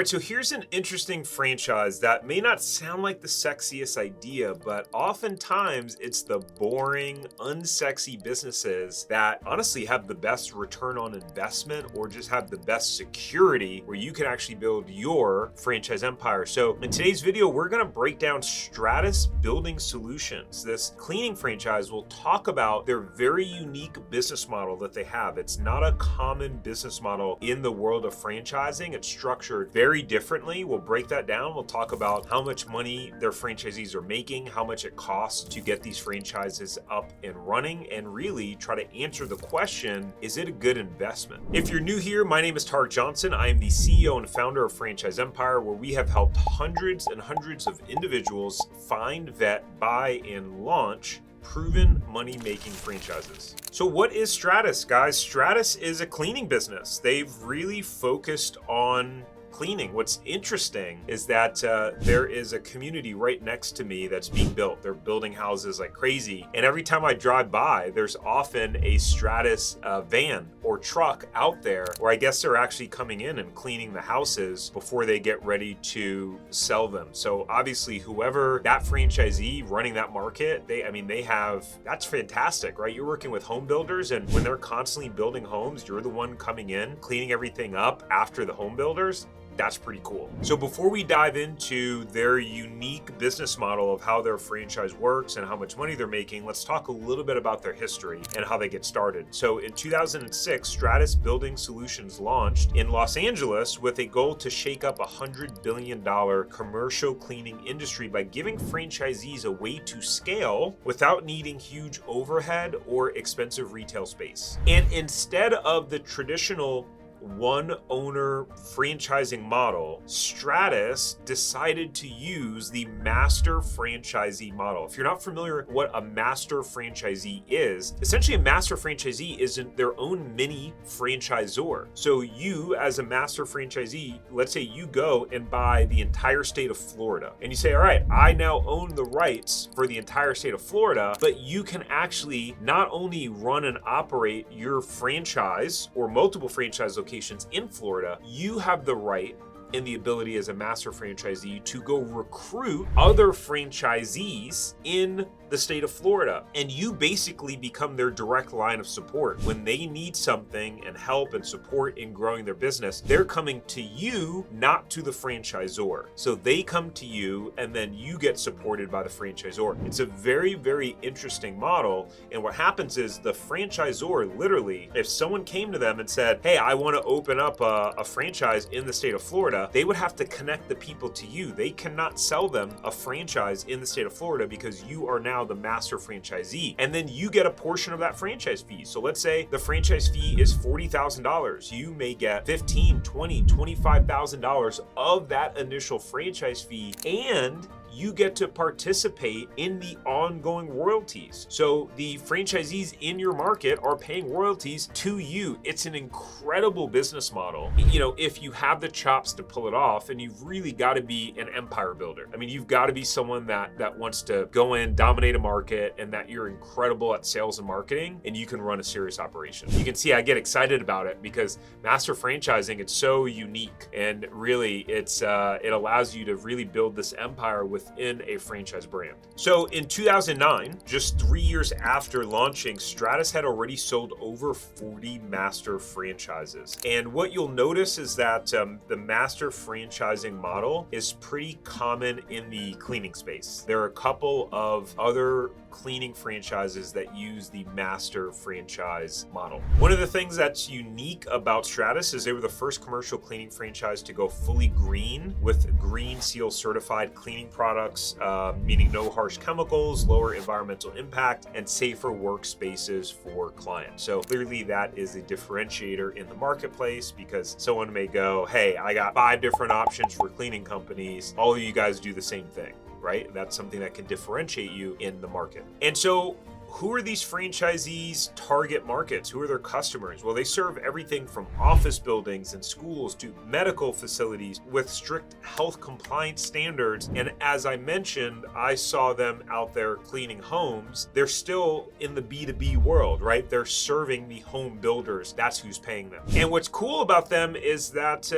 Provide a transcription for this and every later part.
All right, so here's an interesting franchise that may not sound like the sexiest idea, but oftentimes it's the boring, unsexy businesses that honestly have the best return on investment or just have the best security where you can actually build your franchise empire. So in today's video, we're gonna break down Stratus Building Solutions. This cleaning franchise will talk about their very unique business model that they have. It's not a common business model in the world of franchising. It's structured very differently. We'll break that down. We'll talk about how much money their franchisees are making, how much it costs to get these franchises up and running, and really try to answer the question, is it a good investment? If you're new here, my name is Tarek Johnson. I am the CEO and founder of Franchise Empire, where we have helped hundreds and hundreds of individuals find, vet, buy, and launch proven money-making franchises. So what is Stratus, guys? Stratus is a cleaning business. They've really focused on cleaning. What's interesting is that there is a community right next to me that's being built. They're building houses like crazy. And every time I drive by, there's often a Stratus van or truck out there where I guess they're actually coming in and cleaning the houses before they get ready to sell them. So obviously whoever that franchisee running that market, that's fantastic, right? You're working with home builders, and when they're constantly building homes, you're the one coming in, cleaning everything up after the home builders. That's pretty cool. So before we dive into their unique business model of how their franchise works and how much money they're making, let's talk a little bit about their history and how they get started. So in 2006, Stratus Building Solutions launched in Los Angeles with a goal to shake up $100 billion commercial cleaning industry by giving franchisees a way to scale without needing huge overhead or expensive retail space. And instead of the traditional one owner franchising model, Stratus decided to use the master franchisee model. If you're not familiar with what a master franchisee is, essentially a master franchisee is their own mini franchisor. So you as a master franchisee, let's say you go and buy the entire state of Florida and you say, all right, I now own the rights for the entire state of Florida, but you can actually not only run and operate your franchise or multiple franchise locations in Florida, you have the right and the ability as a master franchisee to go recruit other franchisees in the state of Florida. And you basically become their direct line of support. When they need something and help and support in growing their business, they're coming to you, not to the franchisor. So they come to you and then you get supported by the franchisor. It's a very, very interesting model. And what happens is the franchisor, literally, if someone came to them and said, hey, I want to open up a franchise in the state of Florida, they would have to connect the people to you. They cannot sell them a franchise in the state of Florida because you are now the master franchisee. And then you get a portion of that franchise fee. So let's say the franchise fee is $40,000. You may get $15,000, $20,000, $25,000 of that initial franchise fee, and you get to participate in the ongoing royalties. So the franchisees in your market are paying royalties to you. It's an incredible business model, if you have the chops to pull it off, and you've really got to be an empire builder. I mean, you've got to be someone that wants to go in, dominate a market, and that you're incredible at sales and marketing, and you can run a serious operation. You can see I get excited about it because master franchising, it's so unique, and really it allows you to really build this empire within a franchise brand. So in 2009, just 3 years after launching, Stratus had already sold over 40 master franchises. And what you'll notice is that the master franchising model is pretty common in the cleaning space. There are a couple of other cleaning franchises that use the master franchise model. One of the things that's unique about Stratus is they were the first commercial cleaning franchise to go fully green with Green Seal certified cleaning products, meaning no harsh chemicals, lower environmental impact, and safer workspaces for clients. So clearly that is a differentiator in the marketplace, because someone may go, hey, I got 5 different options for cleaning companies. All of you guys do the same thing, right? That's something that can differentiate you in the market. And so who are these franchisees' target markets? Who are their customers? Well, they serve everything from office buildings and schools to medical facilities with strict health compliance standards. And as I mentioned, I saw them out there cleaning homes. They're still in the B2B world, right? They're serving the home builders. That's who's paying them. And what's cool about them is that,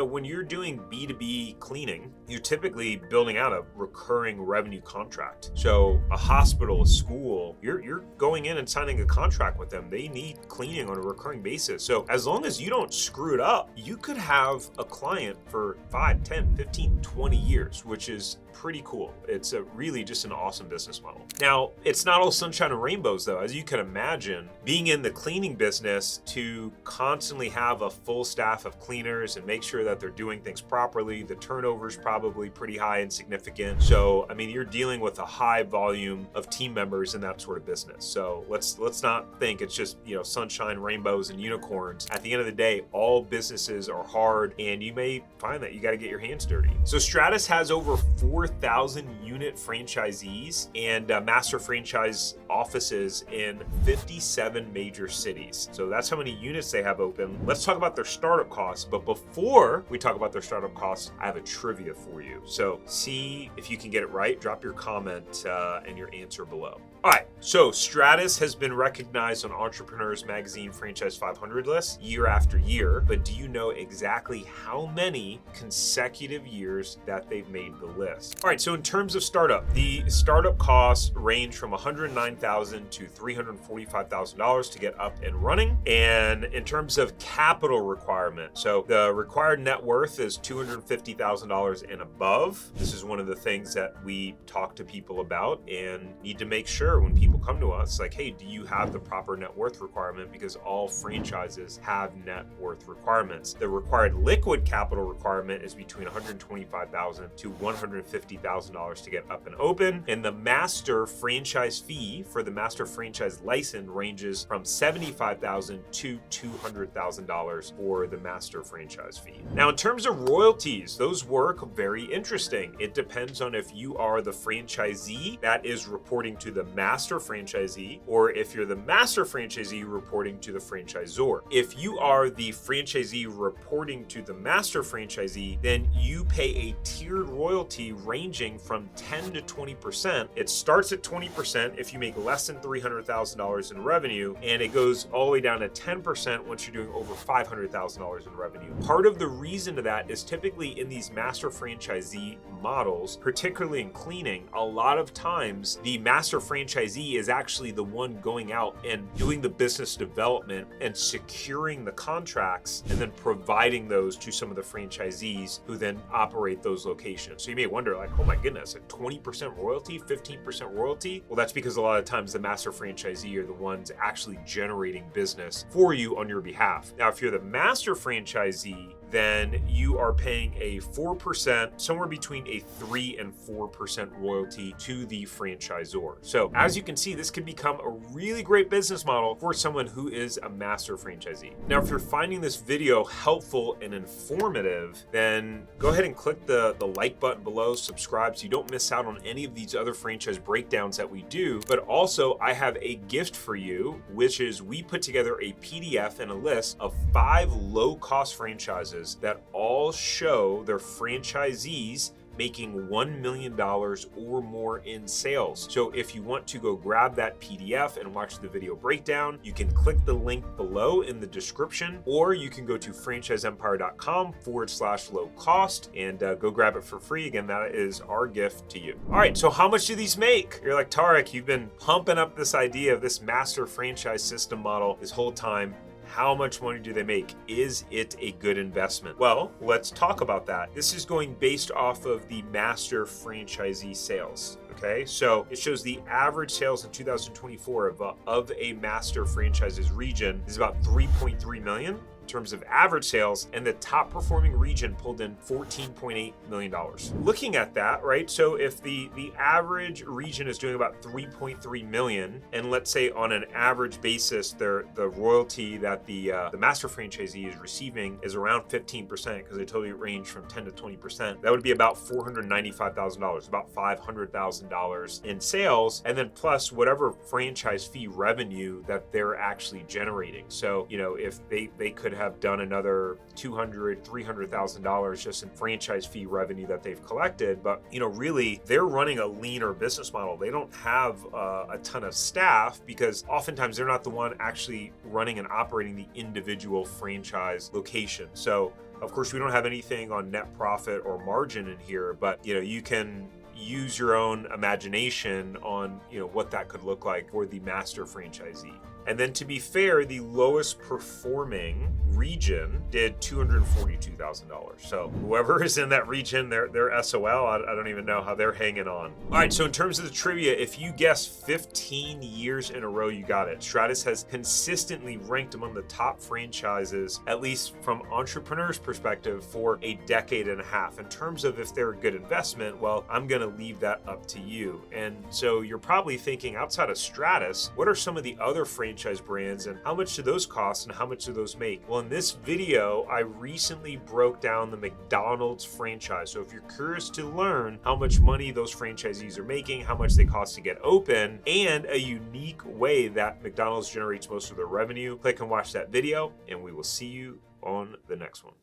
when you're doing B2B cleaning, you're typically building out a recurring revenue contract. So a hospital, a school, you're going in and signing a contract with them. They need cleaning on a recurring basis. So as long as you don't screw it up, you could have a client for 5, 10, 15, 20 years, which is pretty cool. It's really just an awesome business model. Now, it's not all sunshine and rainbows though. As you can imagine, being in the cleaning business, to constantly have a full staff of cleaners and make sure that they're doing things properly, the turnover is probably pretty high and significant. So, you're dealing with a high volume of team members in that sort of business. So let's not think it's just, sunshine, rainbows, and unicorns. At the end of the day, all businesses are hard, and you may find that you got to get your hands dirty. So Stratus has over 4,000 unit franchisees and master franchise offices in 57 major cities. So that's how many units they have open. Let's talk about their startup costs. But before we talk about their startup costs, I have a trivia for you. So see if you can get it right. Drop your comment and your answer below. All right, so Stratus has been recognized on Entrepreneur's Magazine Franchise 500 list year after year, but do you know exactly how many consecutive years that they've made the list? All right, so in terms of startup, the startup costs range from $109,000 to $345,000 to get up and running. And in terms of capital requirement, so the required net worth is $250,000 and above. This is one of the things that we talk to people about and need to make sure when people come to us, like, hey, do you have the proper net worth requirement? Because all franchises have net worth requirements. The required liquid capital requirement is between $125,000 to $150,000 to get up and open. And the master franchise fee for the master franchise license ranges from $75,000 to $200,000 for the master franchise fee. Now, in terms of royalties, those work very interesting. It depends on if you are the franchisee that is reporting to the master franchisee, or if you're the master franchisee reporting to the franchisor. If you are the franchisee reporting to the master franchisee, then you pay a tiered royalty ranging from 10 to 20%. It starts at 20% if you make less than $300,000 in revenue, and it goes all the way down to 10% once you're doing over $500,000 in revenue. Part of the reason to that is typically in these master franchisee models, particularly in cleaning, a lot of times the master franchisee is actually the one going out and doing the business development and securing the contracts and then providing those to some of the franchisees who then operate those locations. So you may wonder, like, oh my goodness, a 20% royalty, 15% royalty? Well, that's because a lot of times the master franchisee are the ones actually generating business for you on your behalf. Now, if you're the master franchisee, then you are paying a 4%, somewhere between a 3 and 4% royalty to the franchisor. So as you can see, this can become a really great business model for someone who is a master franchisee. Now, if you're finding this video helpful and informative, then go ahead and click the like button below, subscribe so you don't miss out on any of these other franchise breakdowns that we do. But also, I have a gift for you, which is we put together a PDF and a list of 5 low-cost franchises that all show their franchisees making $1 million or more in sales. So if you want to go grab that PDF and watch the video breakdown, you can click the link below in the description, or you can go to franchiseempire.com/low cost and go grab it for free. Again, that is our gift to you. All right, so how much do these make? You're like, Tarek, you've been pumping up this idea of this master franchise system model this whole time. How much money do they make? Is it a good investment? Well, let's talk about that. This is going based off of the master franchisee sales. Okay, so it shows the average sales in 2024 of a master franchises region is about 3.3 million. terms of average sales, and the top performing region pulled in $14.8 million. Looking at that, right? So if the average region is doing about 3.3 million, and let's say on an average basis, the royalty that the master franchisee is receiving is around 15%, because they told you it ranged from 10 to 20%. That would be about $495,000, about $500,000 in sales, and then plus whatever franchise fee revenue that they're actually generating. So, if they could have done another $200,000, $300,000 just in franchise fee revenue that they've collected, but really they're running a leaner business model. They don't have a ton of staff, because oftentimes they're not the one actually running and operating the individual franchise location. So of course we don't have anything on net profit or margin in here, but you can use your own imagination on what that could look like for the master franchisee. And then, to be fair, the lowest performing region did $242,000. So whoever is in that region, they're SOL. I don't even know how they're hanging on. All right, so in terms of the trivia, if you guess 15 years in a row, you got it. Stratus has consistently ranked among the top franchises, at least from entrepreneurs' perspective, for a decade and a half. In terms of if they're a good investment, well, I'm going to leave that up to you. And so you're probably thinking, outside of Stratus, what are some of the other franchise brands, and how much do those cost, and how much do those make? Well, in this video, I recently broke down the McDonald's franchise. So if you're curious to learn how much money those franchisees are making, how much they cost to get open, and a unique way that McDonald's generates most of their revenue, click and watch that video, and we will see you on the next one.